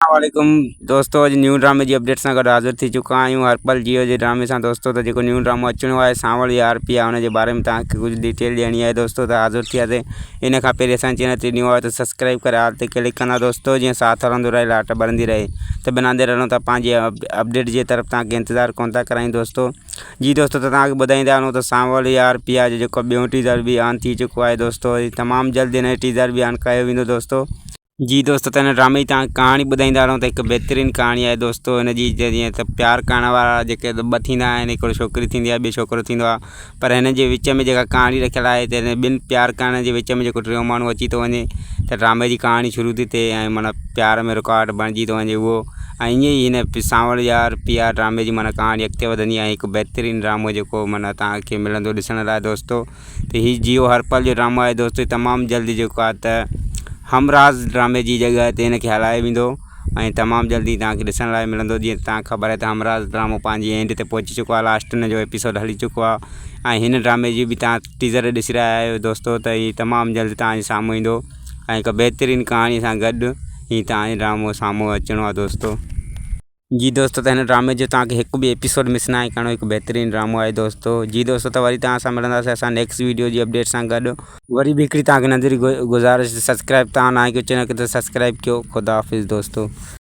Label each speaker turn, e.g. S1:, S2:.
S1: वालेकुम दोस्तों, अॼु न्यू ड्रामे जी अपडेट सां गॾु हाज़िर थी चुका आहियूं हरपल जियो जे ड्रामे सां। दोस्तों त जेको न्यू ड्रामो अचणो आहे सांवल यार पिया, उन जे बारे में तव्हांखे कुझु डिटेल ॾियणी आहे। दोस्तों त हाज़िर थियासीं। इन खां पहिरीं असांजे चैनल ते न्यू आहे त सब्सक्राइब करे हाल ते क्लिक कंदा दोस्तों, जीअं साथ हलंदो रहे, लाट ॿरंदी रहे। त बिना देर हलूं था पंहिंजे अपडेट जी तरफ़ तव्हांखे इंतज़ारु कोन था करायूं दोस्तों। जी दोस्तों, त तव्हांखे ॿुधाईंदा हलूं त सांवल यार पिया जो जेको ॿियों टीज़र बि ऑन थी चुको आहे दोस्तों। तमामु जल्द हिन जो टीज़र बि ऑन कयो वेंदो दोस्तों। जी दोस्तों, त हिन ड्रामे जी तव्हांखे कहाणी ॿुधाईंदा हलूं त हिकु बहितरीनु कहाणी आहे दोस्तों। हिन जी जीअं त प्यारु करण वारा जेके ॿ थींदा आहिनि, हिकिड़ो छोकिरी थींदी आहे, ॿियो छोकिरो थींदो आहे। पर हिन जे विच में जेका कहाणी रखियलु आहे, त हिन ॿिनि प्यारु करण जे विच में जेको टियों माण्हू अची थो वञे, त ड्रामे जी कहाणी शुरू थी थिए ऐं माना प्यार में रुकावट बणिजी थो वञे उहो। ऐं ईअं ई हिन सांवल यार पिया ड्रामे जी माना कहाणी अॻिते वधंदी आहे। हिकु बहितरीनु ड्रामो जेको माना तव्हांखे मिलंदो ॾिसण लाइ दोस्तों। त हीउ जियो हरपल जो ड्रामो आहे दोस्तों। तमामु जल्दी जेको आहे त हमराज ड्रामे जी जॻह ते हिनखे हलायो वेंदो ऐं तमामु जल्दी तव्हांखे ॾिसण लाइ मिलंदो। जीअं तव्हांखे ख़बर आहे त हमराज ड्रामो पंहिंजी एंड ते पहुची चुको आहे, लास्ट हिन जो एपिसोड हली चुको आहे। ऐं हिन ड्रामे जी बि तव्हां टीज़र ॾिसी रहिया आहियो दोस्तों। त हीउ तमामु जल्दी तव्हांजे साम्हूं ईंदो ऐं हिकु बहितरीनु कहाणी सां गॾु हीउ तव्हांजे ड्रामो साम्हूं अचिणो आहे दोस्तों। जी दोस्तों, त हिन ड्रामे जो तव्हांखे हिकु बि एपिसोड मिस न आहे करिणो। हिकु बहितरीनु ड्रामो आहे दोस्तों। जी दोस्तों, त वरी तव्हां सां मिलंदासीं असां नेक्स्ट वीडियो जी अपडेट सां गॾु। वरी बि हिकिड़ी तव्हांखे नंढड़ी गुज़ारिश, सब्सक्राइब तव्हां न कयो चैनल खे त सब्सक्राइब कयो। ख़ुदा हाफ़िज़ दोस्तों।